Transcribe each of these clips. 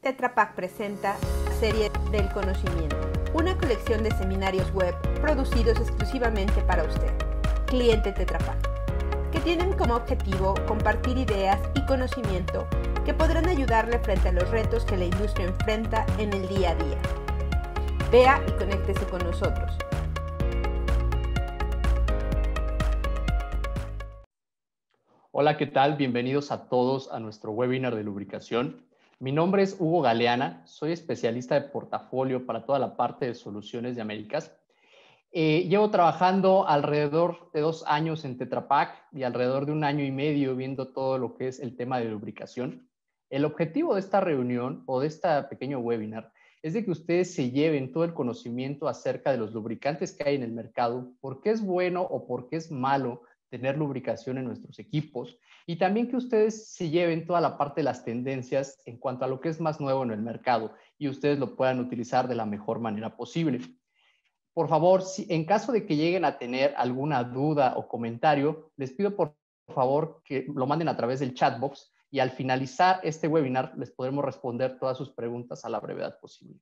Tetra Pak presenta Serie del Conocimiento, una colección de seminarios web producidos exclusivamente para usted, cliente Tetra Pak, que tienen como objetivo compartir ideas y conocimiento que podrán ayudarle frente a los retos que la industria enfrenta en el día a día. Vea y conéctese con nosotros. Hola, ¿qué tal? Bienvenidos a todos a nuestro webinar de lubricación. Mi nombre es Hugo Galeana, soy especialista de portafolio para toda la parte de soluciones de Américas. Llevo trabajando alrededor de 2 años en Tetra Pak y alrededor de 1 año y medio viendo todo lo que es el tema de lubricación. El objetivo de esta reunión o de este pequeño webinar es de que ustedes se lleven todo el conocimiento acerca de los lubricantes que hay en el mercado, por qué es bueno o por qué es malo tener lubricación en nuestros equipos, y también que ustedes se lleven toda la parte de las tendencias en cuanto a lo que es más nuevo en el mercado y ustedes lo puedan utilizar de la mejor manera posible. Por favor, si en caso de que lleguen a tener alguna duda o comentario, les pido por favor que lo manden a través del chat box y al finalizar este webinar les podremos responder todas sus preguntas a la brevedad posible.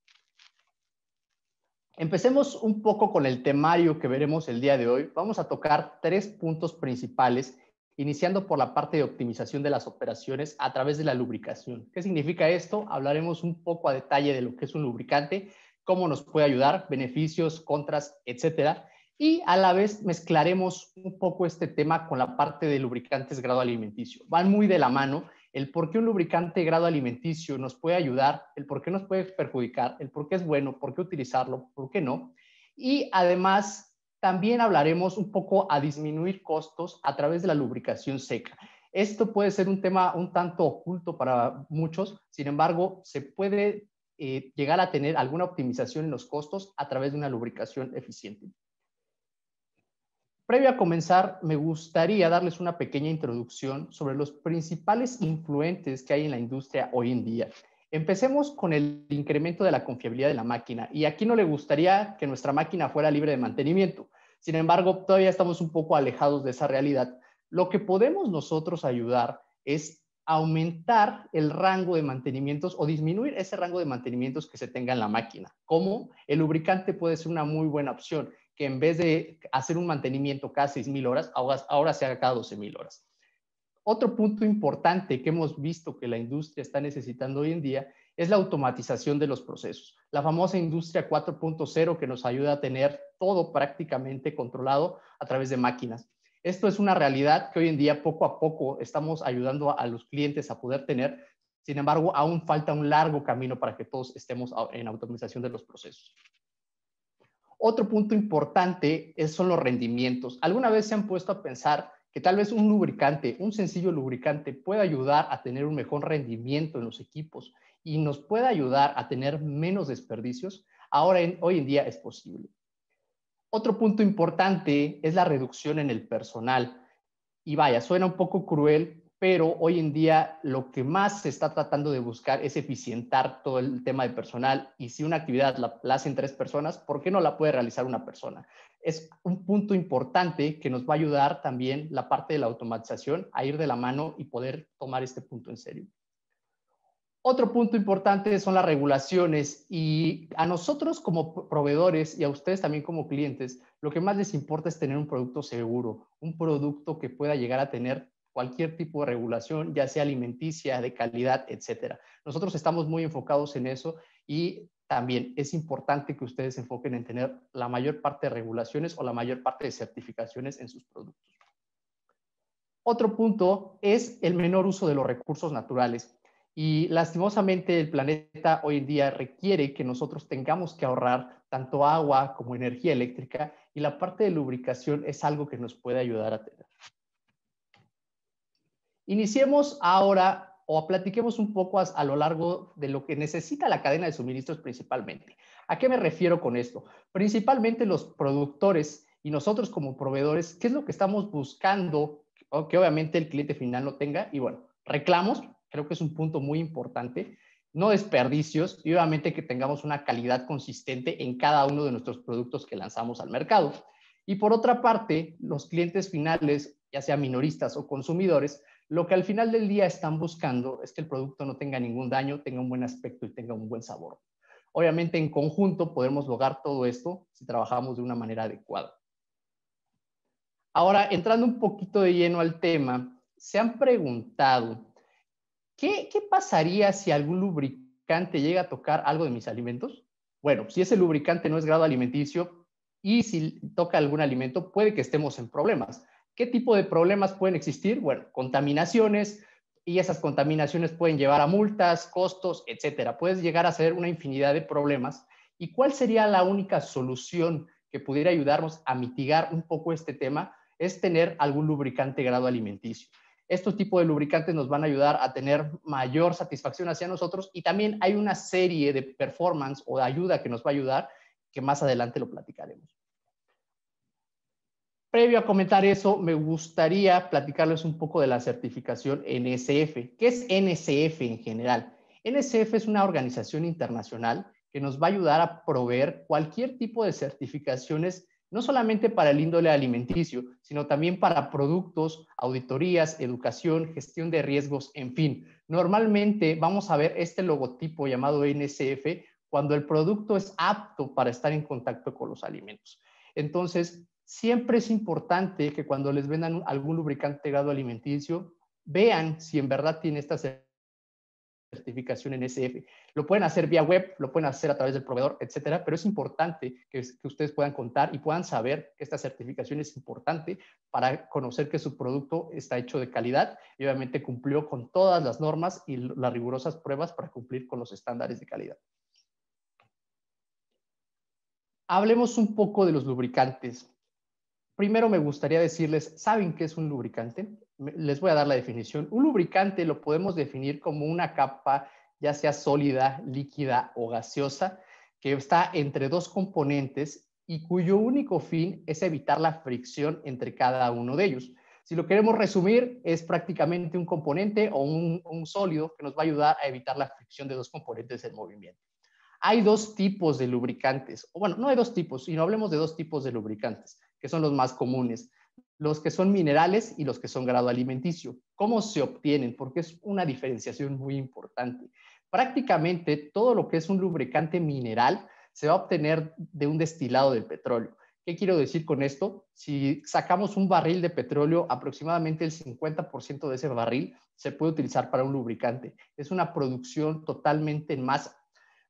Empecemos un poco con el temario que veremos el día de hoy. Vamos a tocar 3 puntos principales, iniciando por la parte de optimización de las operaciones a través de la lubricación. ¿Qué significa esto? Hablaremos un poco a detalle de lo que es un lubricante, cómo nos puede ayudar, beneficios, contras, etcétera. Y a la vez mezclaremos un poco este tema con la parte de lubricantes grado alimenticio. Van muy de la mano. El por qué un lubricante grado alimenticio nos puede ayudar, el por qué nos puede perjudicar, el por qué es bueno, por qué utilizarlo, por qué no. Y además también hablaremos un poco a disminuir costos a través de la lubricación seca. Esto puede ser un tema un tanto oculto para muchos, sin embargo, se puede llegar a tener alguna optimización en los costos a través de una lubricación eficiente. Previo a comenzar, me gustaría darles una pequeña introducción sobre los principales influentes que hay en la industria hoy en día. Empecemos con el incremento de la confiabilidad de la máquina. Y aquí no le gustaría que nuestra máquina fuera libre de mantenimiento. Sin embargo, todavía estamos un poco alejados de esa realidad. Lo que podemos nosotros ayudar es aumentar el rango de mantenimientos o disminuir ese rango de mantenimientos que se tenga en la máquina. ¿Cómo? El lubricante puede ser una muy buena opción, que en vez de hacer un mantenimiento cada 6,000 horas, ahora se haga cada 12,000 horas. Otro punto importante que hemos visto que la industria está necesitando hoy en día es la automatización de los procesos. La famosa industria 4.0 que nos ayuda a tener todo prácticamente controlado a través de máquinas. Esto es una realidad que hoy en día poco a poco estamos ayudando a los clientes a poder tener. Sin embargo, aún falta un largo camino para que todos estemos en automatización de los procesos. Otro punto importante son los rendimientos. ¿Alguna vez se han puesto a pensar que tal vez un lubricante, un sencillo lubricante, puede ayudar a tener un mejor rendimiento en los equipos y nos puede ayudar a tener menos desperdicios? Hoy en día es posible. Otro punto importante es la reducción en el personal. Y vaya, suena un poco cruel, pero hoy en día lo que más se está tratando de buscar es eficientar todo el tema de personal, y si una actividad la hacen 3 personas, ¿por qué no la puede realizar una persona? Es un punto importante que nos va a ayudar también la parte de la automatización a ir de la mano y poder tomar este punto en serio. Otro punto importante son las regulaciones, y a nosotros como proveedores y a ustedes también como clientes, lo que más les importa es tener un producto seguro, un producto que pueda llegar a tener cualquier tipo de regulación, ya sea alimenticia, de calidad, etcétera. Nosotros estamos muy enfocados en eso, y también es importante que ustedes se enfoquen en tener la mayor parte de regulaciones o la mayor parte de certificaciones en sus productos. Otro punto es el menor uso de los recursos naturales. Y lastimosamente el planeta hoy en día requiere que nosotros tengamos que ahorrar tanto agua como energía eléctrica, y la parte de lubricación es algo que nos puede ayudar a tener. Iniciemos ahora o platiquemos un poco a lo largo de lo que necesita la cadena de suministros principalmente. ¿A qué me refiero con esto? Principalmente los productores y nosotros como proveedores, ¿qué es lo que estamos buscando? Que obviamente el cliente final no tenga. Y bueno, reclamos, creo que es un punto muy importante, no desperdicios, y obviamente que tengamos una calidad consistente en cada uno de nuestros productos que lanzamos al mercado. Y por otra parte, los clientes finales, ya sea minoristas o consumidores, Lo que al final del día están buscando es que el producto no tenga ningún daño, tenga un buen aspecto y tenga un buen sabor. Obviamente, en conjunto podemos lograr todo esto si trabajamos de una manera adecuada. Ahora, entrando un poquito de lleno al tema, se han preguntado, ¿qué pasaría si algún lubricante llega a tocar algo de mis alimentos? Bueno, si ese lubricante no es grado alimenticio y si toca algún alimento, puede que estemos en problemas. ¿Qué tipo de problemas pueden existir? Bueno, contaminaciones, y esas contaminaciones pueden llevar a multas, costos, etcétera. Puedes llegar a ser una infinidad de problemas. ¿Y cuál sería la única solución que pudiera ayudarnos a mitigar un poco este tema? Es tener algún lubricante grado alimenticio. Estos tipos de lubricantes nos van a ayudar a tener mayor satisfacción hacia nosotros, y también hay una serie de performance o de ayuda que nos va a ayudar, que más adelante lo platicaremos. Previo a comentar eso, me gustaría platicarles un poco de la certificación NSF. ¿Qué es NSF en general? NSF es una organización internacional que nos va a ayudar a proveer cualquier tipo de certificaciones, no solamente para el índole alimenticio, sino también para productos, auditorías, educación, gestión de riesgos, en fin. Normalmente vamos a ver este logotipo llamado NSF cuando el producto es apto para estar en contacto con los alimentos. Entonces, siempre es importante que cuando les vendan algún lubricante grado alimenticio, vean si en verdad tiene esta certificación en SF. Lo pueden hacer vía web, lo pueden hacer a través del proveedor, etcétera, pero es importante que ustedes puedan contar y puedan saber que esta certificación es importante para conocer que su producto está hecho de calidad y obviamente cumplió con todas las normas y las rigurosas pruebas para cumplir con los estándares de calidad. Hablemos un poco de los lubricantes. Primero me gustaría decirles, ¿saben qué es un lubricante? Les voy a dar la definición. Un lubricante lo podemos definir como una capa, ya sea sólida, líquida o gaseosa, que está entre dos componentes y cuyo único fin es evitar la fricción entre cada uno de ellos. Si lo queremos resumir, es prácticamente un componente o un sólido que nos va a ayudar a evitar la fricción de dos componentes en movimiento. Hay dos tipos de lubricantes, o bueno, no hay dos tipos, sino hablemos de dos tipos de lubricantes, que son los más comunes, los que son minerales y los que son grado alimenticio. ¿Cómo se obtienen? Porque es una diferenciación muy importante. Prácticamente todo lo que es un lubricante mineral se va a obtener de un destilado del petróleo. ¿Qué quiero decir con esto? Si sacamos un barril de petróleo, aproximadamente el 50% de ese barril se puede utilizar para un lubricante. Es una producción totalmente en masa.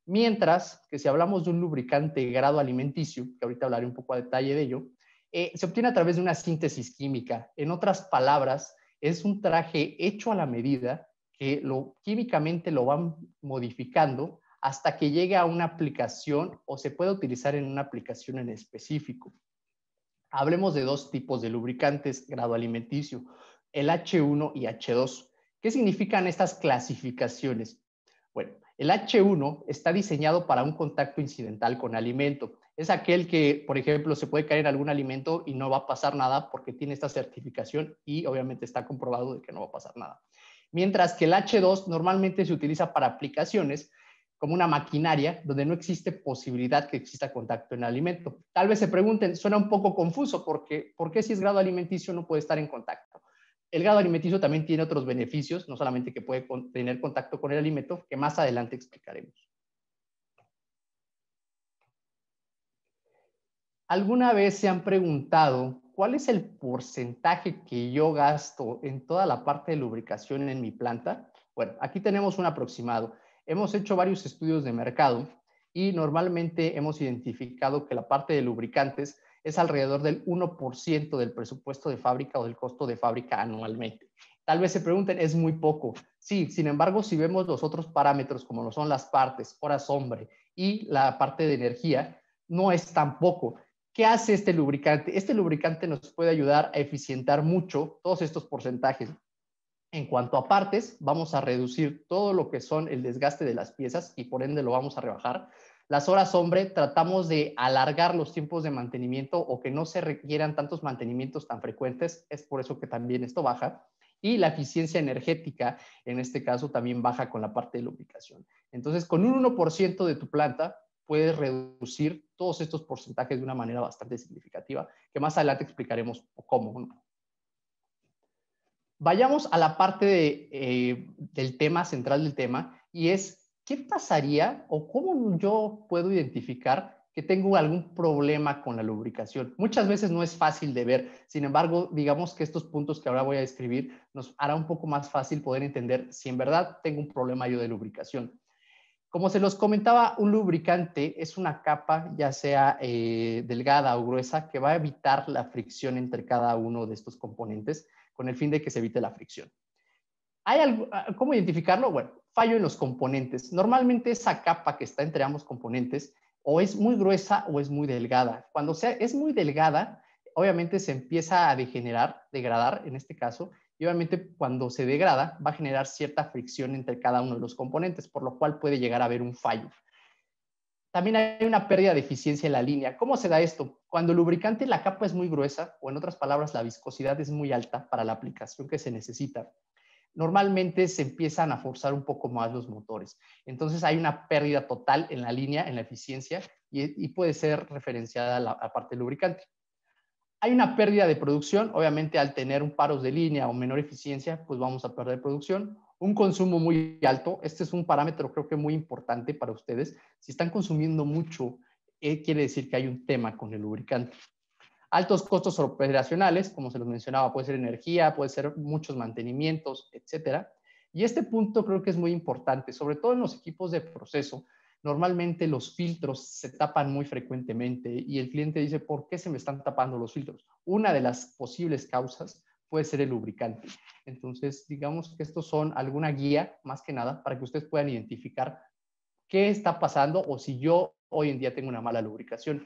Mientras que si hablamos de un lubricante grado alimenticio, que ahorita hablaré un poco a detalle de ello, se obtiene a través de una síntesis química. En otras palabras, es un traje hecho a la medida que químicamente lo van modificando hasta que llegue a una aplicación o se puede utilizar en una aplicación en específico. Hablemos de dos tipos de lubricantes grado alimenticio, el H1 y H2. ¿Qué significan estas clasificaciones? Bueno, el H1 está diseñado para un contacto incidental con alimento. Es aquel que, por ejemplo, se puede caer en algún alimento y no va a pasar nada porque tiene esta certificación y obviamente está comprobado de que no va a pasar nada. Mientras que el H2 normalmente se utiliza para aplicaciones como una maquinaria donde no existe posibilidad que exista contacto en el alimento. Tal vez se pregunten, suena un poco confuso porque ¿por qué si es grado alimenticio no puede estar en contacto? El grado alimenticio también tiene otros beneficios, no solamente que puede tener contacto con el alimento, que más adelante explicaremos. ¿Alguna vez se han preguntado cuál es el porcentaje que yo gasto en toda la parte de lubricación en mi planta? Bueno, aquí tenemos un aproximado. Hemos hecho varios estudios de mercado y normalmente hemos identificado que la parte de lubricantes es alrededor del 1% del presupuesto de fábrica o del costo de fábrica anualmente. Tal vez se pregunten, es muy poco. Sí, sin embargo, si vemos los otros parámetros como lo son las partes, horas hombre y la parte de energía, no es tan poco. ¿Qué hace este lubricante? Este lubricante nos puede ayudar a eficientar mucho todos estos porcentajes. En cuanto a partes, vamos a reducir todo lo que son el desgaste de las piezas y por ende lo vamos a rebajar. Las horas hombre, tratamos de alargar los tiempos de mantenimiento o que no se requieran tantos mantenimientos tan frecuentes, es por eso que también esto baja. Y la eficiencia energética, en este caso, también baja con la parte de lubricación. Entonces, con un 1% de tu planta, puedes reducir todos estos porcentajes de una manera bastante significativa, que más adelante explicaremos cómo, ¿no? Vayamos a la parte del tema, central del tema, y es, ¿qué pasaría o cómo yo puedo identificar que tengo algún problema con la lubricación? Muchas veces no es fácil de ver, sin embargo, digamos que estos puntos que ahora voy a describir nos hará un poco más fácil poder entender si en verdad tengo un problema yo de lubricación. Como se los comentaba, un lubricante es una capa, ya sea delgada o gruesa, que va a evitar la fricción entre cada uno de estos componentes con el fin de que se evite la fricción. ¿Cómo identificarlo? Bueno, fallo en los componentes. Normalmente esa capa que está entre ambos componentes o es muy gruesa o es muy delgada. Cuando es muy delgada, obviamente se empieza a degradar en este caso, y obviamente cuando se degrada va a generar cierta fricción entre cada uno de los componentes, por lo cual puede llegar a haber un fallo. También hay una pérdida de eficiencia en la línea. ¿Cómo se da esto? Cuando el lubricante, la capa es muy gruesa, o en otras palabras, la viscosidad es muy alta para la aplicación que se necesita, normalmente se empiezan a forzar un poco más los motores. Entonces hay una pérdida total en la línea, en la eficiencia, y puede ser referenciada a la parte del lubricante. Hay una pérdida de producción, obviamente al tener un paros de línea o menor eficiencia, pues vamos a perder producción. Un consumo muy alto, este es un parámetro creo que muy importante para ustedes. Si están consumiendo mucho, quiere decir que hay un tema con el lubricante. Altos costos operacionales, como se los mencionaba, puede ser energía, puede ser muchos mantenimientos, etcétera. Y este punto creo que es muy importante, sobre todo en los equipos de proceso. Normalmente los filtros se tapan muy frecuentemente y el cliente dice, ¿por qué se me están tapando los filtros? Una de las posibles causas puede ser el lubricante. Entonces, digamos que estos son alguna guía, más que nada, para que ustedes puedan identificar qué está pasando o si yo hoy en día tengo una mala lubricación.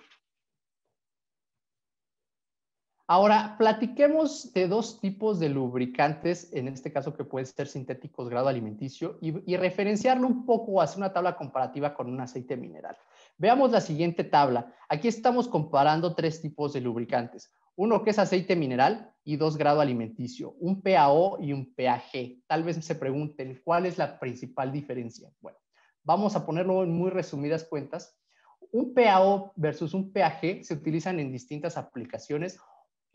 Ahora, platiquemos de dos tipos de lubricantes, en este caso que pueden ser sintéticos grado alimenticio, y referenciarlo un poco o hacer una tabla comparativa con un aceite mineral. Veamos la siguiente tabla. Aquí estamos comparando tres tipos de lubricantes. Uno que es aceite mineral y dos grado alimenticio, un PAO y un PAG. Tal vez se pregunten, ¿cuál es la principal diferencia? Bueno, vamos a ponerlo en muy resumidas cuentas. Un PAO versus un PAG se utilizan en distintas aplicaciones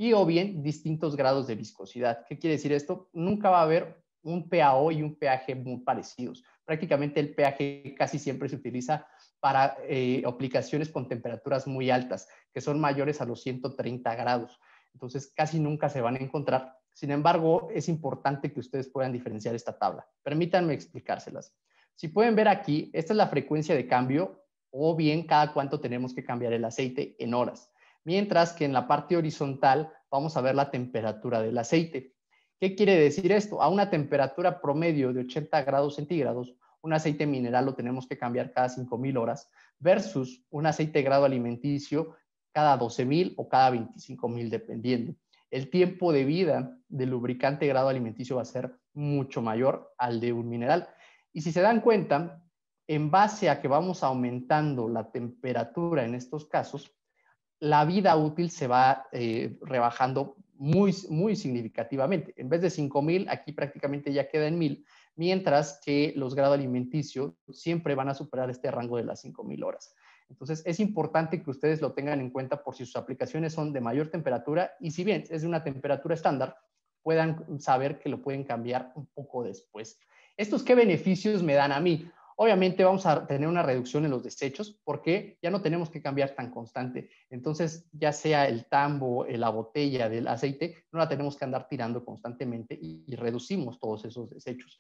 y o bien distintos grados de viscosidad. ¿Qué quiere decir esto? Nunca va a haber un PAO y un pH muy parecidos. Prácticamente el pH casi siempre se utiliza para aplicaciones con temperaturas muy altas, que son mayores a los 130 grados. Entonces, casi nunca se van a encontrar. Sin embargo, es importante que ustedes puedan diferenciar esta tabla. Permítanme explicárselas. Si pueden ver aquí, esta es la frecuencia de cambio o bien cada cuánto tenemos que cambiar el aceite en horas. Mientras que en la parte horizontal vamos a ver la temperatura del aceite. ¿Qué quiere decir esto? A una temperatura promedio de 80 grados centígrados, un aceite mineral lo tenemos que cambiar cada 5,000 horas versus un aceite grado alimenticio cada 12,000 o cada 25,000 dependiendo. El tiempo de vida del lubricante grado alimenticio va a ser mucho mayor al de un mineral. Y si se dan cuenta, en base a que vamos aumentando la temperatura en estos casos, la vida útil se va rebajando muy significativamente. En vez de 5,000, aquí prácticamente ya queda en 1,000, mientras que los grados alimenticios siempre van a superar este rango de las 5,000 horas. Entonces, es importante que ustedes lo tengan en cuenta por si sus aplicaciones son de mayor temperatura y si bien es de una temperatura estándar, puedan saber que lo pueden cambiar un poco después. ¿Estos qué beneficios me dan a mí? Obviamente vamos a tener una reducción en los desechos porque ya no tenemos que cambiar tan constante. Entonces, ya sea el tambo, la botella del aceite, no la tenemos que andar tirando constantemente y reducimos todos esos desechos.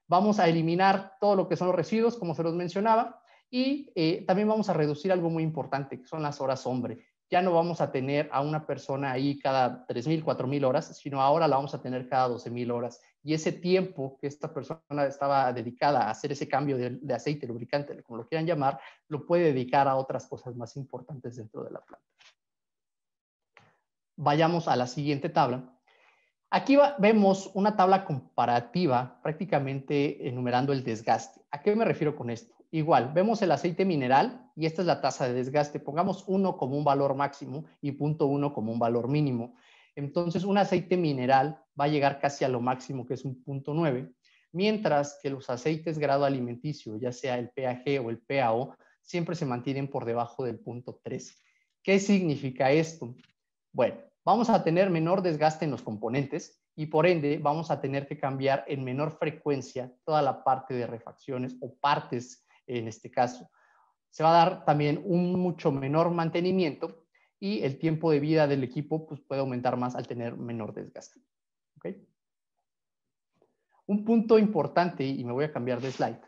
Vamos a eliminar todo lo que son los residuos, como se los mencionaba, y también vamos a reducir algo muy importante, que son las horas hombre. Ya no vamos a tener a una persona ahí cada 3,000, 4,000 horas, sino ahora la vamos a tener cada 12,000 horas. Y ese tiempo que esta persona estaba dedicada a hacer ese cambio de aceite, lubricante, como lo quieran llamar, lo puede dedicar a otras cosas más importantes dentro de la planta. Vayamos a la siguiente tabla. Aquí vemos una tabla comparativa, prácticamente enumerando el desgaste. ¿A qué me refiero con esto? Igual, vemos el aceite mineral y esta es la tasa de desgaste. Pongamos 1 como un valor máximo y 0.1 como un valor mínimo. Entonces, un aceite mineral va a llegar casi a lo máximo, que es un 0.9, mientras que los aceites grado alimenticio, ya sea el PAG o el PAO, siempre se mantienen por debajo del 0.3. ¿Qué significa esto? Bueno, Vamos a tener menor desgaste en los componentes y por ende vamos a tener que cambiar en menor frecuencia toda la parte de refacciones o partes en este caso. Se va a dar también un mucho menor mantenimiento y el tiempo de vida del equipo pues, puede aumentar más al tener menor desgaste. ¿Okay? Un punto importante, y me voy a cambiar de slide,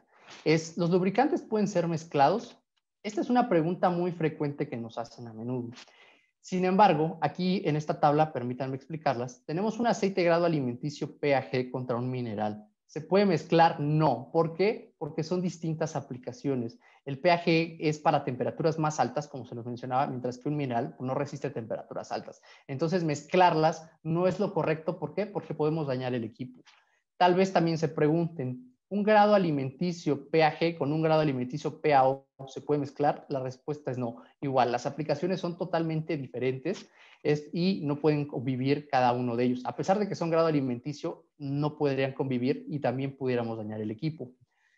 es ¿los lubricantes pueden ser mezclados? Esta es una pregunta muy frecuente que nos hacen a menudo. Sin embargo, aquí en esta tabla, permítanme explicarlas, tenemos un aceite grado alimenticio PAG contra un mineral. ¿Se puede mezclar? No. ¿Por qué? Porque son distintas aplicaciones. El PAG es para temperaturas más altas, como se los mencionaba, mientras que un mineral no resiste temperaturas altas. Entonces, mezclarlas no es lo correcto. ¿Por qué? Porque podemos dañar el equipo. Tal vez también se pregunten, ¿un grado alimenticio PAG con un grado alimenticio PAO se puede mezclar? La respuesta es no. Igual, las aplicaciones son totalmente diferentes y no pueden convivir cada uno de ellos. A pesar de que son grado alimenticio, no podrían convivir y también pudiéramos dañar el equipo.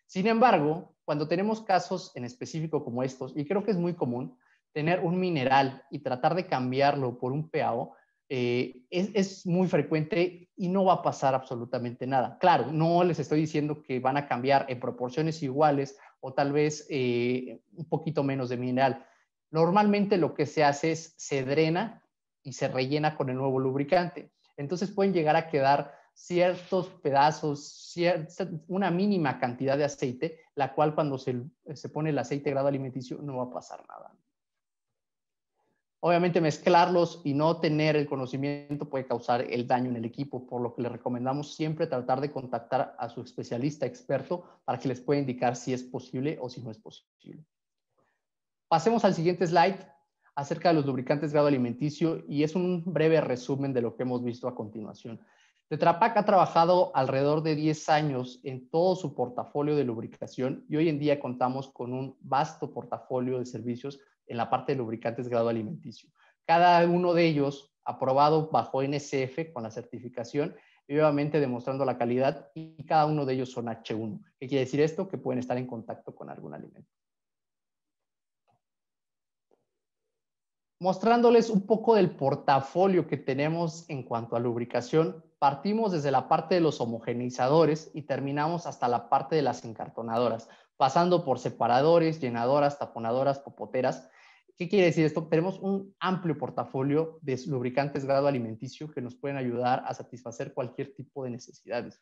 Sin embargo, cuando tenemos casos en específico como estos, y creo que es muy común, tener un mineral y tratar de cambiarlo por un PAO, es muy frecuente y no va a pasar absolutamente nada. Claro, no les estoy diciendo que van a cambiar en proporciones iguales o tal vez un poquito menos de mineral. Normalmente lo que se hace es se drena y se rellena con el nuevo lubricante. Entonces pueden llegar a quedar ciertos pedazos, una mínima cantidad de aceite, la cual cuando se pone el aceite grado alimenticio no va a pasar nada. Obviamente mezclarlos y no tener el conocimiento puede causar el daño en el equipo, por lo que les recomendamos siempre tratar de contactar a su especialista experto para que les pueda indicar si es posible o si no es posible. Pasemos al siguiente slide acerca de los lubricantes grado alimenticio y es un breve resumen de lo que hemos visto a continuación. Tetra Pak ha trabajado alrededor de 10 años en todo su portafolio de lubricación y hoy en día contamos con un vasto portafolio de servicios en la parte de lubricantes grado alimenticio. Cada uno de ellos aprobado bajo NSF con la certificación y obviamente demostrando la calidad y cada uno de ellos son H1. ¿Qué quiere decir esto? Que pueden estar en contacto con algún alimento. Mostrándoles un poco del portafolio que tenemos en cuanto a lubricación, partimos desde la parte de los homogeneizadores y terminamos hasta la parte de las encartonadoras, pasando por separadores, llenadoras, taponadoras, popoteras. ¿Qué quiere decir esto? Tenemos un amplio portafolio de lubricantes grado alimenticio que nos pueden ayudar a satisfacer cualquier tipo de necesidades.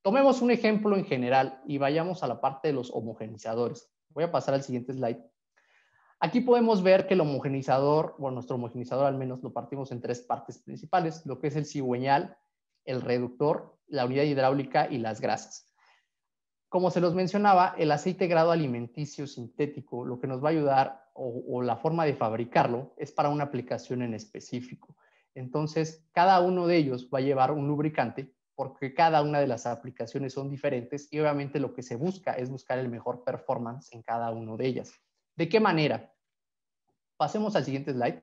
Tomemos un ejemplo en general y vayamos a la parte de los homogeneizadores. Voy a pasar al siguiente slide. Aquí podemos ver que el homogeneizador, o nuestro homogeneizador al menos, lo partimos en tres partes principales, lo que es el cigüeñal, el reductor, la unidad hidráulica y las grasas. Como se los mencionaba, el aceite grado alimenticio sintético, lo que nos va a ayudar, o la forma de fabricarlo, es para una aplicación en específico. Entonces, cada uno de ellos va a llevar un lubricante, porque cada una de las aplicaciones son diferentes y obviamente lo que se busca es buscar el mejor performance en cada uno de ellas. ¿De qué manera? Pasemos al siguiente slide.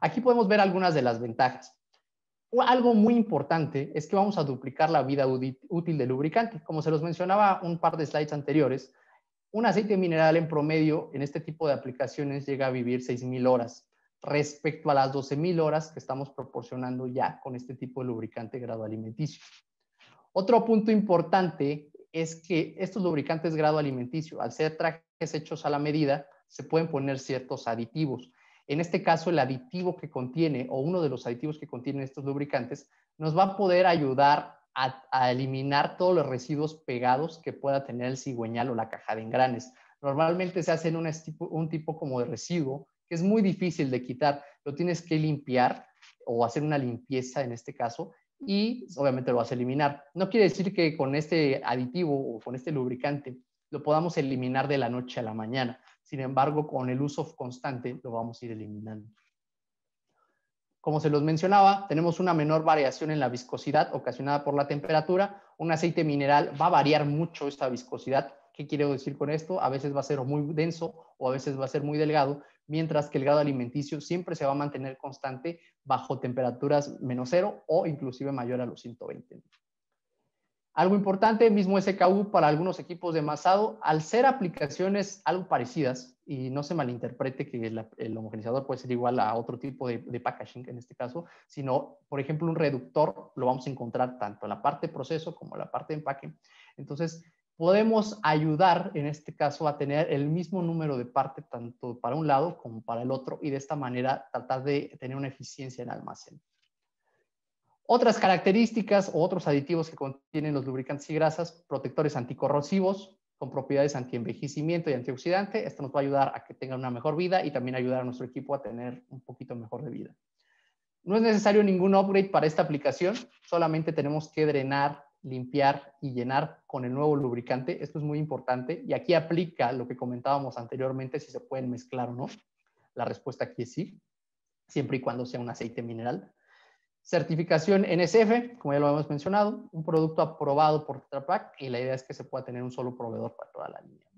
Aquí podemos ver algunas de las ventajas. Algo muy importante es que vamos a duplicar la vida útil del lubricante. Como se los mencionaba un par de slides anteriores, un aceite mineral en promedio en este tipo de aplicaciones llega a vivir 6,000 horas respecto a las 12,000 horas que estamos proporcionando ya con este tipo de lubricante grado alimenticio. Otro punto importante es que estos lubricantes grado alimenticio, al ser trajes hechos a la medida, se pueden poner ciertos aditivos. En este caso, el aditivo que contiene, o uno de los aditivos que contienen estos lubricantes, nos va a poder ayudar a eliminar todos los residuos pegados que pueda tener el cigüeñal o la caja de engranes. Normalmente se hace un tipo como de residuo que es muy difícil de quitar. Lo tienes que limpiar o hacer una limpieza en este caso y obviamente lo vas a eliminar. No quiere decir que con este aditivo o con este lubricante lo podamos eliminar de la noche a la mañana. Sin embargo, con el uso constante lo vamos a ir eliminando. Como se los mencionaba, tenemos una menor variación en la viscosidad ocasionada por la temperatura. Un aceite mineral va a variar mucho esta viscosidad. ¿Qué quiero decir con esto? A veces va a ser muy denso o a veces va a ser muy delgado, mientras que el grado alimenticio siempre se va a mantener constante bajo temperaturas -0 o inclusive mayor a los 120. Algo importante, mismo SKU para algunos equipos de envasado, al ser aplicaciones algo parecidas, y no se malinterprete que el homogeneizador puede ser igual a otro tipo de packaging en este caso, sino, por ejemplo, un reductor lo vamos a encontrar tanto en la parte de proceso como en la parte de empaque. Entonces, podemos ayudar en este caso a tener el mismo número de parte tanto para un lado como para el otro y de esta manera tratar de tener una eficiencia en almacén. Otras características o otros aditivos que contienen los lubricantes y grasas, protectores anticorrosivos con propiedades antienvejecimiento y antioxidante. Esto nos va a ayudar a que tengan una mejor vida y también ayudar a nuestro equipo a tener un poquito mejor de vida. No es necesario ningún upgrade para esta aplicación, solamente tenemos que drenar, limpiar y llenar con el nuevo lubricante. Esto es muy importante y aquí aplica lo que comentábamos anteriormente, si se pueden mezclar o no. La respuesta aquí es sí, siempre y cuando sea un aceite mineral. Certificación NSF, como ya lo hemos mencionado, un producto aprobado por Tetra Pak y la idea es que se pueda tener un solo proveedor para toda la línea.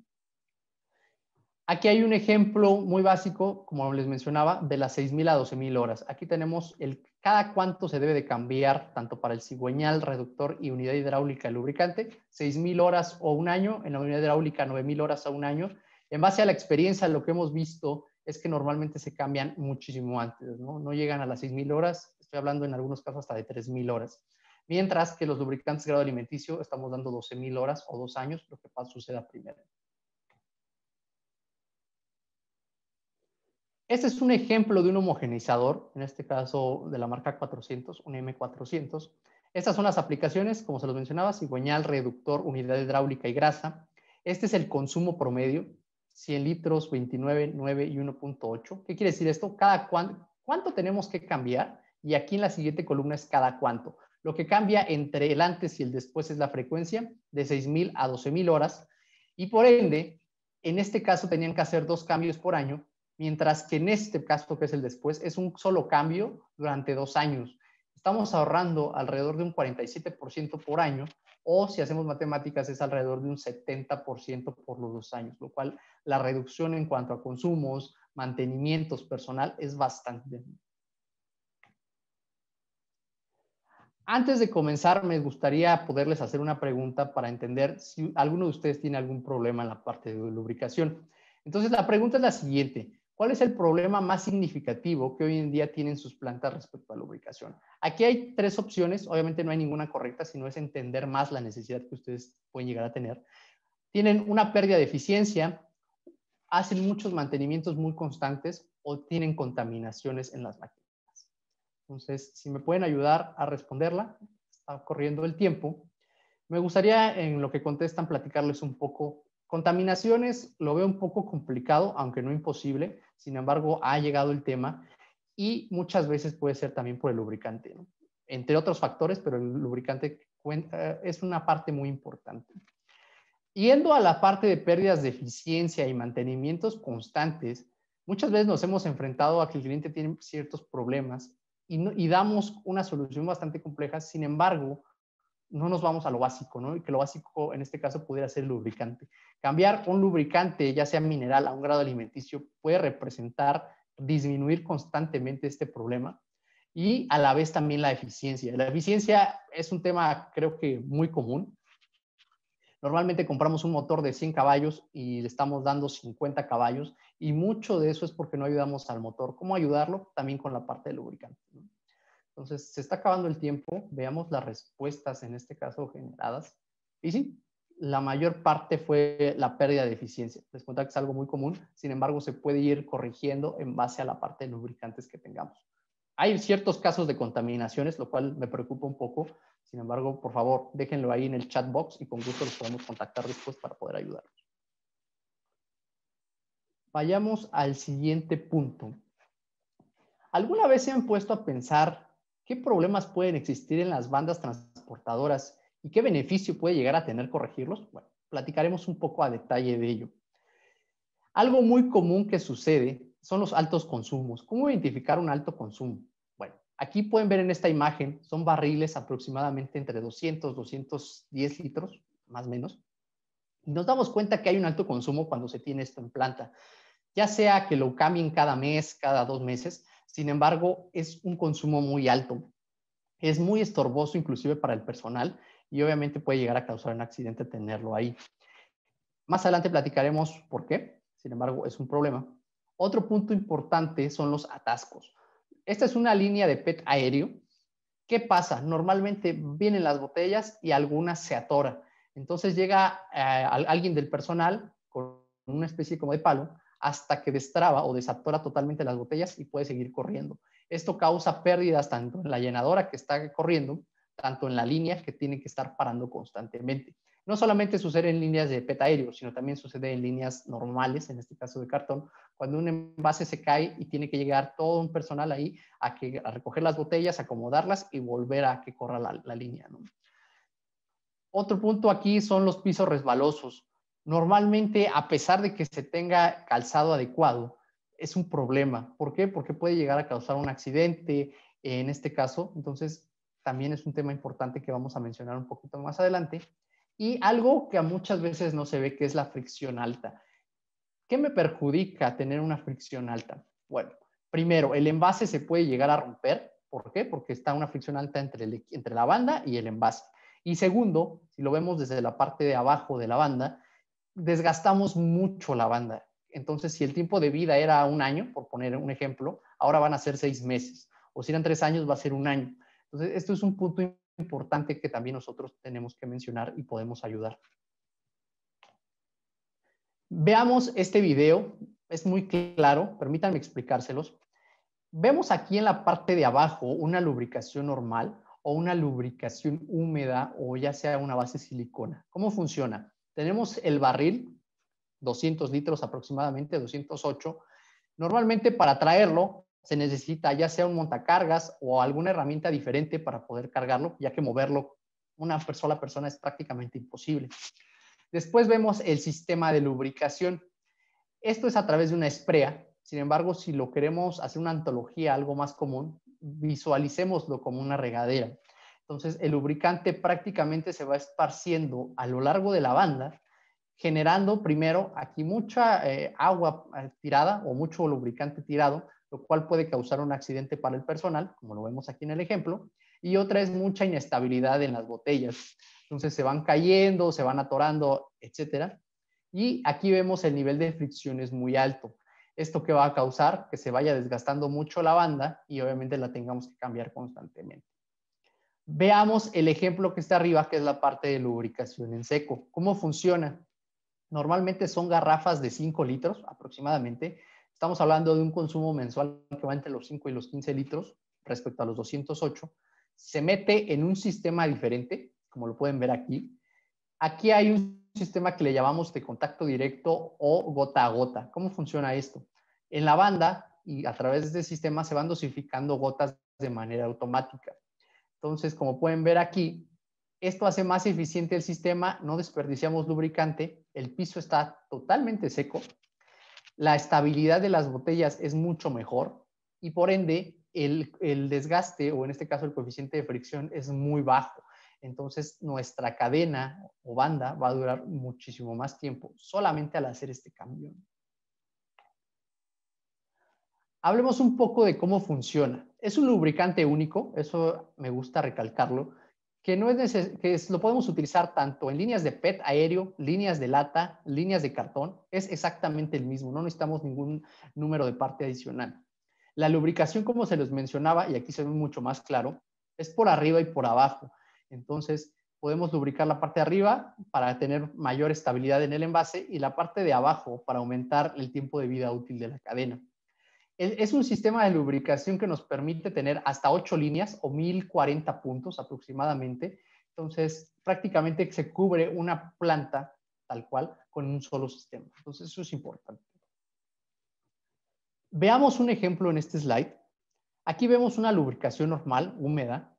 Aquí hay un ejemplo muy básico, como les mencionaba, de las 6,000 a 12,000 horas. Aquí tenemos cada cuánto se debe de cambiar, tanto para el cigüeñal, reductor y unidad hidráulica el lubricante, 6,000 horas o un año, en la unidad hidráulica 9,000 horas a un año. En base a la experiencia, lo que hemos visto es que normalmente se cambian muchísimo antes, ¿no? No llegan a las 6,000 horas, estoy hablando en algunos casos hasta de 3,000 horas. Mientras que los lubricantes de grado alimenticio estamos dando 12,000 horas o 2 años, lo que suceda primero. Este es un ejemplo de un homogeneizador, en este caso de la marca 400, un M400. Estas son las aplicaciones, como se los mencionaba, cigüeñal, reductor, unidad hidráulica y grasa. Este es el consumo promedio, 100 litros, 29, 9 y 1.8. ¿Qué quiere decir esto? ¿Cuánto tenemos que cambiar? Y aquí en la siguiente columna es cada cuánto. Lo que cambia entre el antes y el después es la frecuencia de 6,000 a 12,000 horas. Y por ende, en este caso tenían que hacer 2 cambios por año, mientras que en este caso, que es el después, es un solo cambio durante 2 años. Estamos ahorrando alrededor de un 47% por año, o si hacemos matemáticas es alrededor de un 70% por los 2 años, lo cual la reducción en cuanto a consumos, mantenimientos personal es bastante. Antes de comenzar, me gustaría poderles hacer una pregunta para entender si alguno de ustedes tiene algún problema en la parte de lubricación. Entonces, la pregunta es la siguiente. ¿Cuál es el problema más significativo que hoy en día tienen sus plantas respecto a lubricación? Aquí hay 3 opciones. Obviamente no hay ninguna correcta, sino es entender más la necesidad que ustedes pueden llegar a tener. Tienen una pérdida de eficiencia, hacen muchos mantenimientos muy constantes o tienen contaminaciones en las máquinas. Entonces, si me pueden ayudar a responderla, está corriendo el tiempo. Me gustaría, en lo que contestan, platicarles un poco. Contaminaciones lo veo un poco complicado, aunque no imposible. Sin embargo, ha llegado el tema y muchas veces puede ser también por el lubricante, ¿no? Entre otros factores, pero el lubricante es una parte muy importante. Yendo a la parte de pérdidas de eficiencia y mantenimientos constantes, muchas veces nos hemos enfrentado a que el cliente tiene ciertos problemas y damos una solución bastante compleja. Sin embargo, no nos vamos a lo básico, ¿no? Y que lo básico en este caso pudiera ser el lubricante. Cambiar un lubricante, ya sea mineral a un grado alimenticio, puede representar disminuir constantemente este problema y a la vez también la eficiencia. La eficiencia es un tema creo que muy común. Normalmente compramos un motor de 100 caballos y le estamos dando 50 caballos y mucho de eso es porque no ayudamos al motor. ¿Cómo ayudarlo? También con la parte del lubricante, ¿no? Entonces, se está acabando el tiempo. Veamos las respuestas, en este caso, generadas. Y sí, la mayor parte fue la pérdida de eficiencia. Les cuento que es algo muy común. Sin embargo, se puede ir corrigiendo en base a la parte de lubricantes que tengamos. Hay ciertos casos de contaminaciones, lo cual me preocupa un poco. Sin embargo, por favor, déjenlo ahí en el chat box y con gusto los podemos contactar después para poder ayudarlos. Vayamos al siguiente punto. ¿Alguna vez se han puesto a pensar qué problemas pueden existir en las bandas transportadoras y qué beneficio puede llegar a tener corregirlos? Bueno, platicaremos un poco a detalle de ello. Algo muy común que sucede son los altos consumos. ¿Cómo identificar un alto consumo? Bueno, aquí pueden ver en esta imagen, son barriles aproximadamente entre 200, 210 litros, más o menos. Y nos damos cuenta que hay un alto consumo cuando se tiene esto en planta, ya sea que lo cambien cada mes, cada 2 meses. Sin embargo, es un consumo muy alto. Es muy estorboso inclusive para el personal y obviamente puede llegar a causar un accidente tenerlo ahí. Más adelante platicaremos por qué, sin embargo, es un problema. Otro punto importante son los atascos. Esta es una línea de PET aéreo. ¿Qué pasa? Normalmente vienen las botellas y algunas se atoran. Entonces llega alguien del personal con una especie como de palo hasta que destraba o desatora totalmente las botellas y puede seguir corriendo. Esto causa pérdidas tanto en la llenadora que está corriendo, tanto en la línea que tiene que estar parando constantemente. No solamente sucede en líneas de PET aéreo, sino también sucede en líneas normales, en este caso de cartón, cuando un envase se cae y tiene que llegar todo un personal ahí a recoger las botellas, acomodarlas y volver a que corra la línea, ¿no? Otro punto aquí son los pisos resbalosos. Normalmente, a pesar de que se tenga calzado adecuado, es un problema. ¿Por qué? Porque puede llegar a causar un accidente en este caso. Entonces, también es un tema importante que vamos a mencionar un poquito más adelante. Y algo que a muchas veces no se ve, que es la fricción alta. ¿Qué me perjudica tener una fricción alta? Bueno, primero, el envase se puede llegar a romper. ¿Por qué? Porque está una fricción alta entre la banda y el envase. Y segundo, si lo vemos desde la parte de abajo de la banda, desgastamos mucho la banda. Entonces, si el tiempo de vida era 1 año, por poner un ejemplo, ahora van a ser 6 meses. O si eran 3 años, va a ser 1 año. Entonces, esto es un punto importante que también nosotros tenemos que mencionar y podemos ayudar. Veamos este video, es muy claro, permítanme explicárselos. Vemos aquí en la parte de abajo una lubricación normal o una lubricación húmeda o ya sea una base silicona. ¿Cómo funciona? Tenemos el barril, 200 litros aproximadamente, 208. Normalmente para traerlo se necesita ya sea un montacargas o alguna herramienta diferente para poder cargarlo, ya que moverlo una sola persona es prácticamente imposible. Después vemos el sistema de lubricación. Esto es a través de una esprea. Sin embargo, si lo queremos hacer una antología, algo más común, visualicémoslo como una regadera. Entonces, el lubricante prácticamente se va esparciendo a lo largo de la banda, generando primero aquí mucha agua tirada o mucho lubricante tirado, lo cual puede causar un accidente para el personal, como lo vemos aquí en el ejemplo, y otra es mucha inestabilidad en las botellas. Entonces se van cayendo, se van atorando, etcétera. Y aquí vemos el nivel de fricción es muy alto. ¿Esto qué va a causar? Que se vaya desgastando mucho la banda y obviamente la tengamos que cambiar constantemente. Veamos el ejemplo que está arriba, que es la parte de lubricación en seco. ¿Cómo funciona? Normalmente son garrafas de 5 litros aproximadamente. Estamos hablando de un consumo mensual que va entre los 5 y los 15 litros respecto a los 208. Se mete en un sistema diferente, como lo pueden ver aquí. Aquí hay un sistema que le llamamos de contacto directo o gota a gota. ¿Cómo funciona esto? En la banda y a través de este sistema se van dosificando gotas de manera automática. Entonces, como pueden ver aquí, esto hace más eficiente el sistema, no desperdiciamos lubricante, el piso está totalmente seco, la estabilidad de las botellas es mucho mejor y por ende el desgaste o en este caso el coeficiente de fricción es muy bajo. Entonces nuestra cadena o banda va a durar muchísimo más tiempo solamente al hacer este cambio. Hablemos un poco de cómo funciona. Es un lubricante único, eso me gusta recalcarlo, que no es lo podemos utilizar tanto en líneas de PET aéreo, líneas de lata, líneas de cartón, es exactamente el mismo, no necesitamos ningún número de parte adicional. La lubricación, como se les mencionaba, y aquí se ve mucho más claro, es por arriba y por abajo. Entonces, podemos lubricar la parte de arriba para tener mayor estabilidad en el envase y la parte de abajo para aumentar el tiempo de vida útil de la cadena. Es un sistema de lubricación que nos permite tener hasta 8 líneas o 1040 puntos aproximadamente. Entonces, prácticamente se cubre una planta tal cual con un solo sistema. Entonces, eso es importante. Veamos un ejemplo en este slide. Aquí vemos una lubricación normal, húmeda.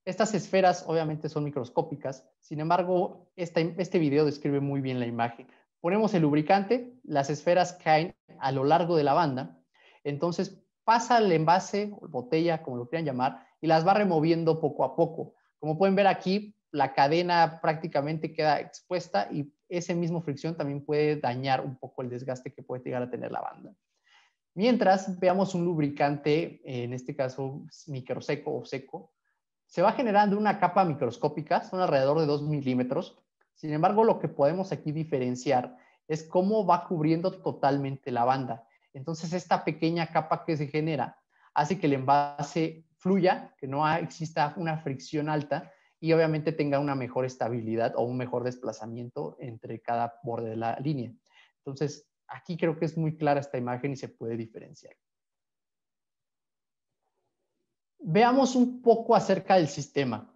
Estas esferas obviamente son microscópicas. Sin embargo, este video describe muy bien la imagen. Ponemos el lubricante, las esferas caen a lo largo de la banda. Entonces pasa el envase, botella, como lo quieran llamar, y las va removiendo poco a poco. Como pueden ver aquí, la cadena prácticamente queda expuesta y esa misma fricción también puede dañar un poco el desgaste que puede llegar a tener la banda. Mientras veamos un lubricante, en este caso microseco o seco, Se va generando una capa microscópica, son alrededor de 2 milímetros. Sin embargo, lo que podemos aquí diferenciar es cómo va cubriendo totalmente la banda. Entonces, esta pequeña capa que se genera hace que el envase fluya, que no exista una fricción alta y obviamente tenga una mejor estabilidad o un mejor desplazamiento entre cada borde de la línea. Entonces, aquí creo que es muy clara esta imagen y se puede diferenciar. Veamos un poco acerca del sistema.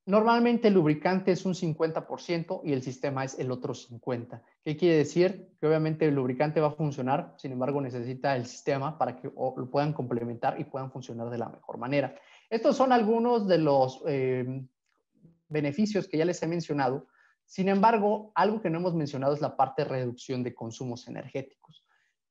Normalmente el lubricante es un 50% y el sistema es el otro 50%. ¿Qué quiere decir? Que obviamente el lubricante va a funcionar, sin embargo necesita el sistema para que lo puedan complementar y puedan funcionar de la mejor manera. Estos son algunos de los beneficios que ya les he mencionado. Sin embargo, algo que no hemos mencionado es la parte de reducción de consumos energéticos.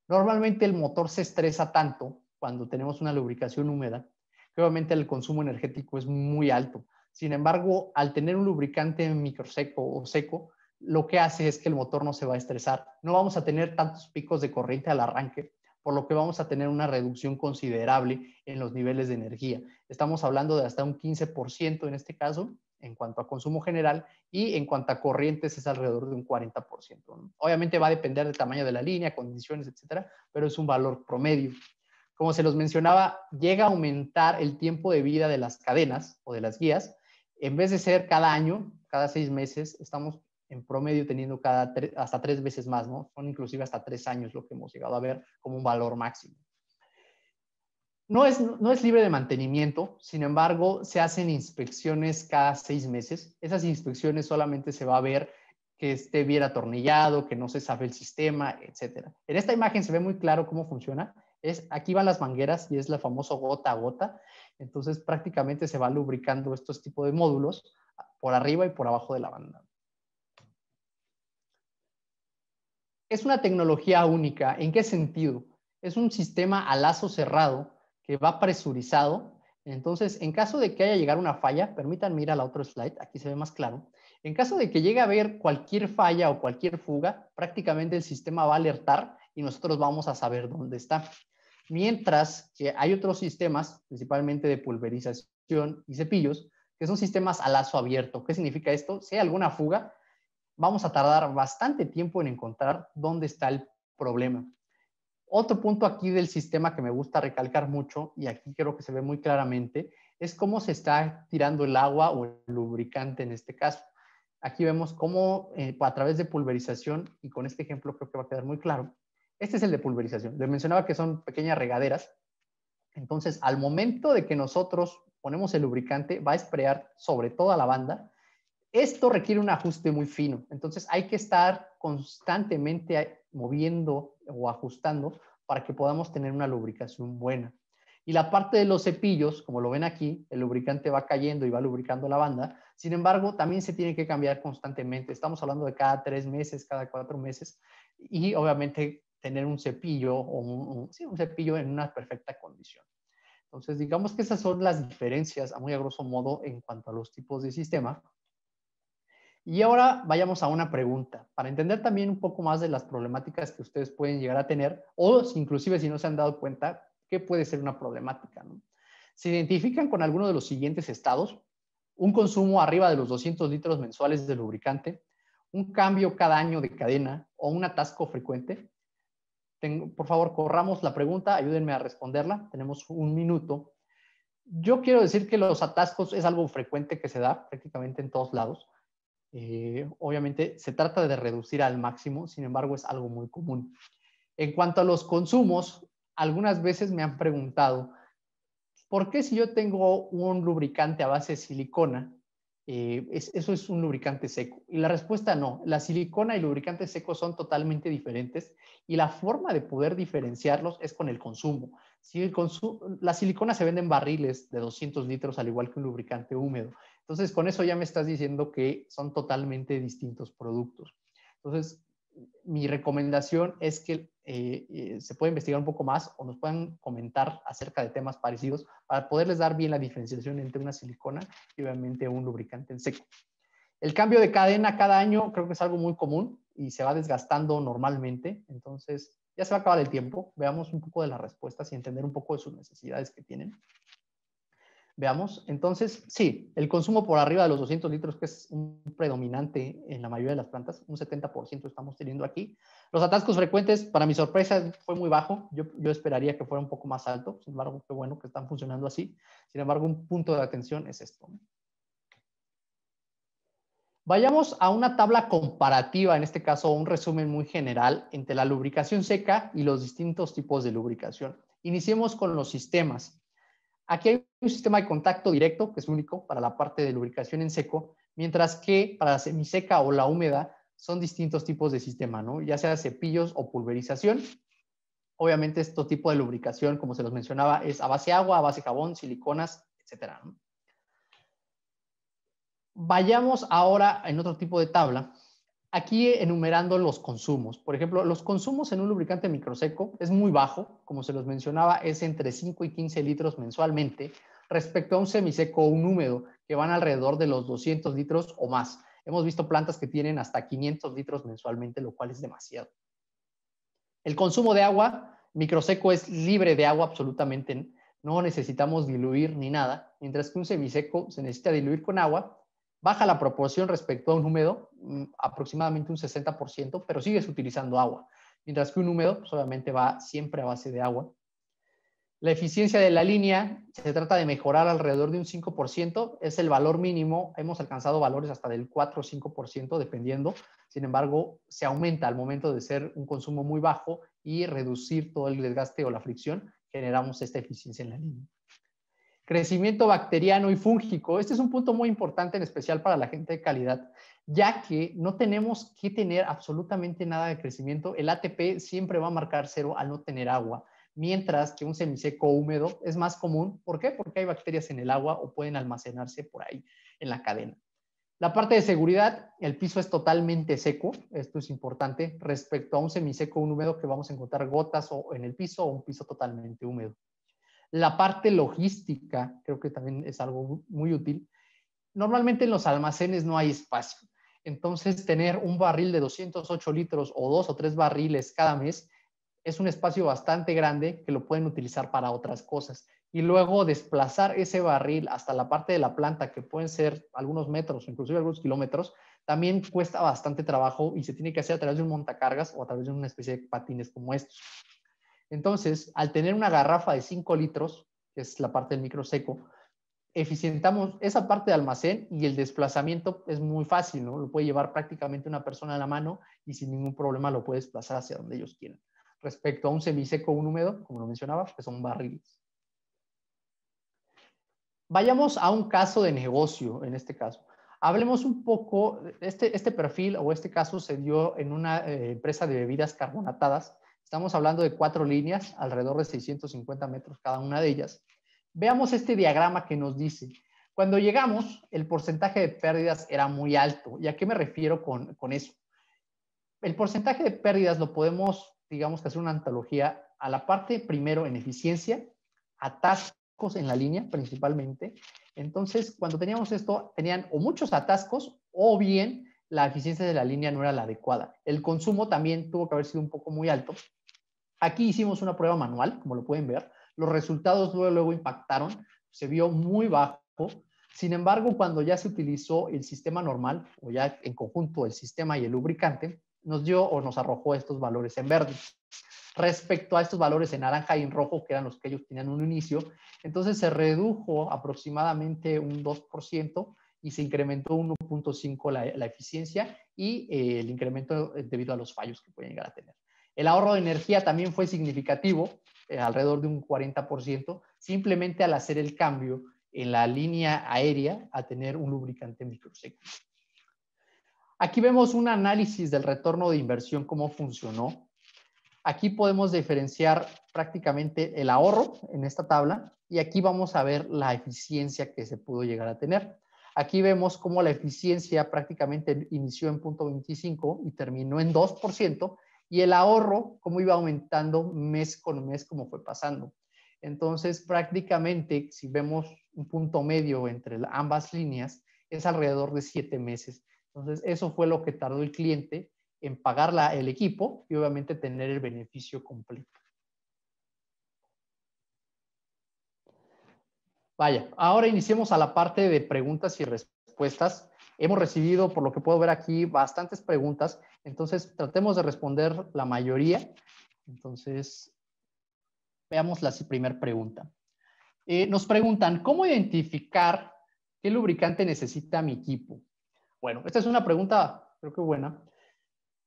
Normalmente el motor se estresa tanto cuando tenemos una lubricación húmeda que obviamente el consumo energético es muy alto. Sin embargo, al tener un lubricante microseco o seco, lo que hace es que el motor no se va a estresar. No vamos a tener tantos picos de corriente al arranque, por lo que vamos a tener una reducción considerable en los niveles de energía. Estamos hablando de hasta un 15% en este caso, en cuanto a consumo general, y en cuanto a corrientes es alrededor de un 40%, ¿no? Obviamente va a depender del tamaño de la línea, condiciones, etcétera, pero es un valor promedio. Como se los mencionaba, llega a aumentar el tiempo de vida de las cadenas o de las guías. En vez de ser cada año, cada 6 meses, estamos en promedio teniendo hasta 3 veces más, ¿no? Son inclusive hasta 3 años lo que hemos llegado a ver como un valor máximo. No es libre de mantenimiento, sin embargo, se hacen inspecciones cada 6 meses. Esas inspecciones solamente se va a ver que esté bien atornillado, que no se sabe el sistema, etc. En esta imagen se ve muy claro cómo funciona. Aquí van las mangueras y es la famosa gota a gota. Entonces, prácticamente se va lubricando estos tipos de módulos por arriba y por abajo de la banda. Es una tecnología única. ¿En qué sentido? Es un sistema a lazo cerrado que va presurizado. Entonces, en caso de que haya llegado una falla, permítanme ir a la otra slide, aquí se ve más claro. En caso de que llegue a haber cualquier falla o cualquier fuga, prácticamente el sistema va a alertar y nosotros vamos a saber dónde está. Mientras que hay otros sistemas, principalmente de pulverización y cepillos, que son sistemas a lazo abierto. ¿Qué significa esto? Si hay alguna fuga, vamos a tardar bastante tiempo en encontrar dónde está el problema. Otro punto aquí del sistema que me gusta recalcar mucho, y aquí creo que se ve muy claramente, es cómo se está tirando el agua o el lubricante en este caso. Aquí vemos cómo a través de pulverización, y con este ejemplo creo que va a quedar muy claro, este es el de pulverización. Les mencionaba que son pequeñas regaderas. Entonces, al momento de que nosotros ponemos el lubricante, va a sprayar sobre toda la banda. Esto requiere un ajuste muy fino, entonces hay que estar constantemente moviendo o ajustando para que podamos tener una lubricación buena. Y la parte de los cepillos, como lo ven aquí, el lubricante va cayendo y va lubricando la banda. Sin embargo, también se tiene que cambiar constantemente. Estamos hablando de cada 3 meses, cada 4 meses. Y obviamente tener un cepillo o un cepillo en una perfecta condición. Entonces, digamos que esas son las diferencias, a muy a grosso modo, en cuanto a los tipos de sistema. Y ahora vayamos a una pregunta, para entender también un poco más de las problemáticas que ustedes pueden llegar a tener, o inclusive si no se han dado cuenta, qué puede ser una problemática, ¿no? Se identifican con alguno de los siguientes estados: un consumo arriba de los 200 litros mensuales de lubricante, un cambio cada año de cadena o un atasco frecuente. Por favor, corramos la pregunta, ayúdenme a responderla, tenemos un minuto. Yo quiero decir que los atascos es algo frecuente que se da prácticamente en todos lados. Obviamente se trata de reducir al máximo, sin embargo es algo muy común. En cuanto a los consumos, algunas veces me han preguntado, ¿por qué si yo tengo un lubricante a base de silicona, eso es un lubricante seco? Y la respuesta no, la silicona y el lubricante seco son totalmente diferentes y la forma de poder diferenciarlos es con el consumo. Si la silicona se vende en barriles de 200 litros, al igual que un lubricante húmedo. Entonces, con eso ya me estás diciendo que son totalmente distintos productos. Entonces, mi recomendación es que se pueda investigar un poco más o nos puedan comentar acerca de temas parecidos para poderles dar bien la diferenciación entre una silicona y obviamente un lubricante en seco. El cambio de cadena cada año creo que es algo muy común y se va desgastando normalmente. Entonces, ya se va a acabar el tiempo. Veamos un poco de las respuestas y entender un poco de sus necesidades que tienen. Veamos, entonces, sí, el consumo por arriba de los 200 litros, que es un predominante en la mayoría de las plantas, un 70% estamos teniendo aquí. Los atascos frecuentes, para mi sorpresa, fue muy bajo. Yo esperaría que fuera un poco más alto. Sin embargo, qué bueno que están funcionando así. Sin embargo, un punto de atención es esto. Vayamos a una tabla comparativa, en este caso un resumen muy general entre la lubricación seca y los distintos tipos de lubricación. Iniciemos con los sistemas. Aquí hay un sistema de contacto directo, que es único para la parte de lubricación en seco, mientras que para la semiseca o la húmeda son distintos tipos de sistema, ¿no? Ya sea cepillos o pulverización. Obviamente, este tipo de lubricación, como se los mencionaba, es a base agua, a base jabón, siliconas, etcétera, ¿no? Vayamos ahora en otro tipo de tabla, aquí enumerando los consumos. Por ejemplo, los consumos en un lubricante microseco es muy bajo, como se los mencionaba, es entre 5 y 15 litros mensualmente, respecto a un semiseco o un húmedo, que van alrededor de los 200 litros o más. Hemos visto plantas que tienen hasta 500 litros mensualmente, lo cual es demasiado. El consumo de agua microseco es libre de agua absolutamente, no necesitamos diluir ni nada, mientras que un semiseco se necesita diluir con agua. Baja la proporción respecto a un húmedo, aproximadamente un 60%, pero sigues utilizando agua. Mientras que un húmedo, pues obviamente va siempre a base de agua. La eficiencia de la línea se trata de mejorar alrededor de un 5%, es el valor mínimo, hemos alcanzado valores hasta del 4 o 5% dependiendo, sin embargo se aumenta al momento de ser un consumo muy bajo y reducir todo el desgaste o la fricción, generamos esta eficiencia en la línea. Crecimiento bacteriano y fúngico, este es un punto muy importante en especial para la gente de calidad, ya que no tenemos que tener absolutamente nada de crecimiento, el ATP siempre va a marcar cero al no tener agua, mientras que un semiseco húmedo es más común. ¿Por qué? Porque hay bacterias en el agua o pueden almacenarse por ahí en la cadena. La parte de seguridad, el piso es totalmente seco, esto es importante, respecto a un semiseco o un húmedo que vamos a encontrar gotas o en el piso o un piso totalmente húmedo. La parte logística, creo que también es algo muy útil. Normalmente en los almacenes no hay espacio, entonces tener un barril de 208 litros o 2 o 3 barriles cada mes es un espacio bastante grande que lo pueden utilizar para otras cosas. Y luego desplazar ese barril hasta la parte de la planta, que pueden ser algunos metros, inclusive algunos kilómetros, también cuesta bastante trabajo y se tiene que hacer a través de un montacargas o a través de una especie de patines como estos. Entonces, al tener una garrafa de 5 litros, que es la parte del micro seco, eficientamos esa parte de almacén y el desplazamiento es muy fácil, ¿no? Lo puede llevar prácticamente una persona a la mano y sin ningún problema lo puede desplazar hacia donde ellos quieran. Respecto a un semiseco o un húmedo, como lo mencionaba, que son barriles. Vayamos a un caso de negocio, en este caso. Hablemos un poco, este perfil o este caso se dio en una empresa de bebidas carbonatadas. Estamos hablando de 4 líneas, alrededor de 650 metros cada una de ellas. Veamos este diagrama que nos dice, cuando llegamos, el porcentaje de pérdidas era muy alto. ¿Y a qué me refiero con eso? El porcentaje de pérdidas lo podemos, digamos que hacer una antología a la parte primero en eficiencia, atascos en la línea principalmente. Entonces, cuando teníamos esto, tenían o muchos atascos o bien la eficiencia de la línea no era la adecuada. El consumo también tuvo que haber sido un poco muy alto. Aquí hicimos una prueba manual, como lo pueden ver. Los resultados luego impactaron, se vio muy bajo. Sin embargo, cuando ya se utilizó el sistema normal, o ya en conjunto el sistema y el lubricante, nos dio o nos arrojó estos valores en verde. Respecto a estos valores en naranja y en rojo, que eran los que ellos tenían en un inicio, entonces se redujo aproximadamente un 2% y se incrementó 1.5 la eficiencia y el incremento debido a los fallos que pueden llegar a tener. El ahorro de energía también fue significativo, alrededor de un 40%, simplemente al hacer el cambio en la línea aérea a tener un lubricante microseco. Aquí vemos un análisis del retorno de inversión, cómo funcionó. Aquí podemos diferenciar prácticamente el ahorro en esta tabla y aquí vamos a ver la eficiencia que se pudo llegar a tener. Aquí vemos cómo la eficiencia prácticamente inició en 0.25 y terminó en 2%, y el ahorro cómo iba aumentando mes con mes como fue pasando. Entonces, prácticamente, si vemos un punto medio entre ambas líneas, es alrededor de 7 meses. Entonces, eso fue lo que tardó el cliente en pagar el equipo y obviamente tener el beneficio completo. Vaya, ahora iniciemos a la parte de preguntas y respuestas. Hemos recibido, por lo que puedo ver aquí, bastantes preguntas, entonces tratemos de responder la mayoría. Entonces, veamos la primera pregunta. Nos preguntan, ¿cómo identificar qué lubricante necesita mi equipo? Bueno, esta es una pregunta, creo que buena.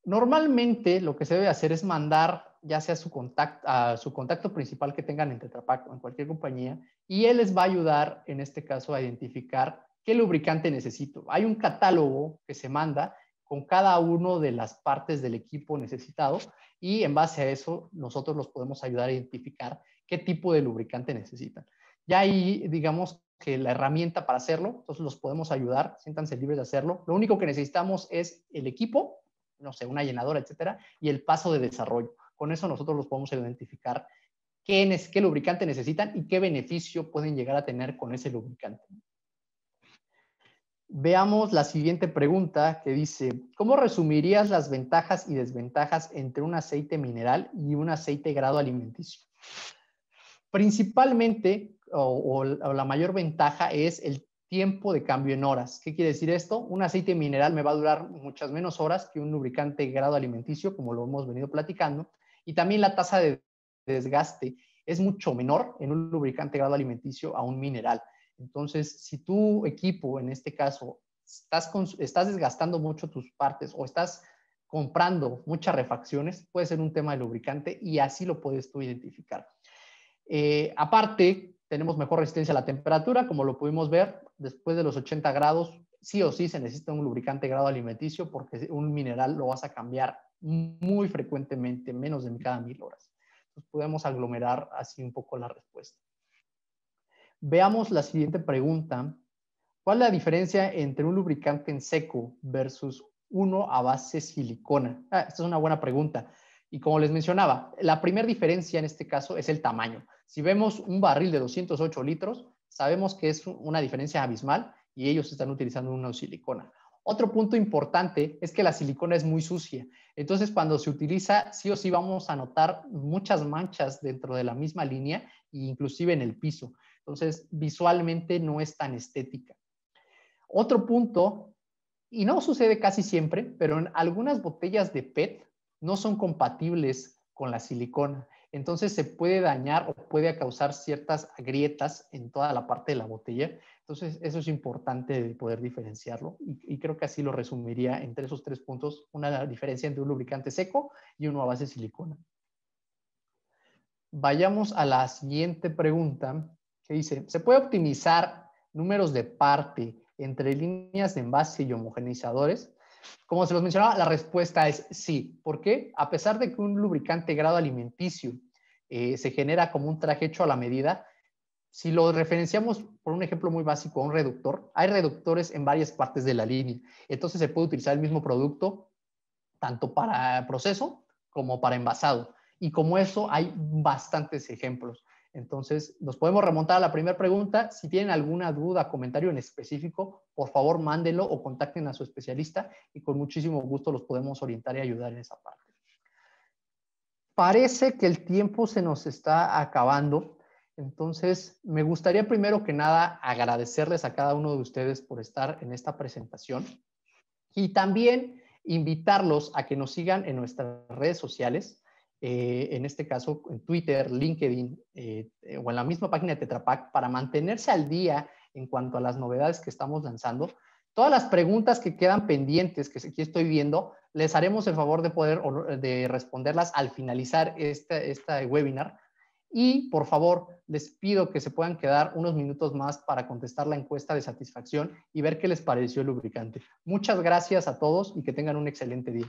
Normalmente lo que se debe hacer es mandar ya sea a su contacto principal que tengan en Tetra Pak o en cualquier compañía, y él les va a ayudar en este caso a identificar qué lubricante necesito. Hay un catálogo que se manda con cada uno de las partes del equipo necesitado, y en base a eso nosotros los podemos ayudar a identificar qué tipo de lubricante necesitan. Ya ahí, digamos que la herramienta para hacerlo, entonces los podemos ayudar, siéntanse libres de hacerlo. Lo único que necesitamos es el equipo, no sé, una llenadora, etcétera, y el paso de desarrollo. Con eso nosotros los podemos identificar qué lubricante necesitan y qué beneficio pueden llegar a tener con ese lubricante. Veamos la siguiente pregunta que dice, ¿cómo resumirías las ventajas y desventajas entre un aceite mineral y un aceite grado alimenticio? Principalmente, o la mayor ventaja es el tiempo de cambio en horas. ¿Qué quiere decir esto? Un aceite mineral me va a durar muchas menos horas que un lubricante grado alimenticio, como lo hemos venido platicando, y también la tasa de desgaste es mucho menor en un lubricante grado alimenticio a un mineral. Entonces, si tu equipo, en este caso, estás desgastando mucho tus partes o estás comprando muchas refacciones, puede ser un tema de lubricante y así lo puedes tú identificar. Aparte, tenemos mejor resistencia a la temperatura, como lo pudimos ver, después de los 80 grados, sí o sí se necesita un lubricante grado alimenticio porque un mineral lo vas a cambiar muy frecuentemente, menos de cada 1000 horas. Entonces podemos aglomerar así un poco la respuesta. Veamos la siguiente pregunta. ¿Cuál es la diferencia entre un lubricante en seco versus uno a base silicona? Esta es una buena pregunta. Y como les mencionaba, la primera diferencia en este caso es el tamaño. Si vemos un barril de 208 litros, sabemos que es una diferencia abismal y ellos están utilizando una silicona. Otro punto importante es que la silicona es muy sucia. Entonces, cuando se utiliza, sí o sí vamos a notar muchas manchas dentro de la misma línea e inclusive en el piso. Entonces, visualmente no es tan estética. Otro punto, y no sucede casi siempre, pero en algunas botellas de PET no son compatibles con la silicona. Entonces se puede dañar o puede causar ciertas grietas en toda la parte de la botella. Entonces eso es importante de poder diferenciarlo y creo que así lo resumiría entre esos 3 puntos, una diferencia entre un lubricante seco y uno a base de silicona. Vayamos a la siguiente pregunta que dice, ¿se puede optimizar números de parte entre líneas de envase y homogeneizadores? Como se los mencionaba, la respuesta es sí. ¿Por qué? A pesar de que un lubricante grado alimenticio se genera como un traje hecho a la medida, si lo referenciamos por un ejemplo muy básico a un reductor, hay reductores en varias partes de la línea. Entonces se puede utilizar el mismo producto tanto para proceso como para envasado. Y como eso hay bastantes ejemplos. Entonces, nos podemos remontar a la primera pregunta. Si tienen alguna duda, comentario en específico, por favor, mándenlo o contacten a su especialista y con muchísimo gusto los podemos orientar y ayudar en esa parte. Parece que el tiempo se nos está acabando. Entonces, me gustaría primero que nada agradecerles a cada uno de ustedes por estar en esta presentación y también invitarlos a que nos sigan en nuestras redes sociales. En este caso en Twitter, LinkedIn o en la misma página de Tetra Pak para mantenerse al día en cuanto a las novedades que estamos lanzando. Todas las preguntas que quedan pendientes, que aquí estoy viendo, les haremos el favor de responderlas al finalizar este webinar. Y por favor, les pido que se puedan quedar unos minutos más para contestar la encuesta de satisfacción y ver qué les pareció el lubricante. Muchas gracias a todos y que tengan un excelente día.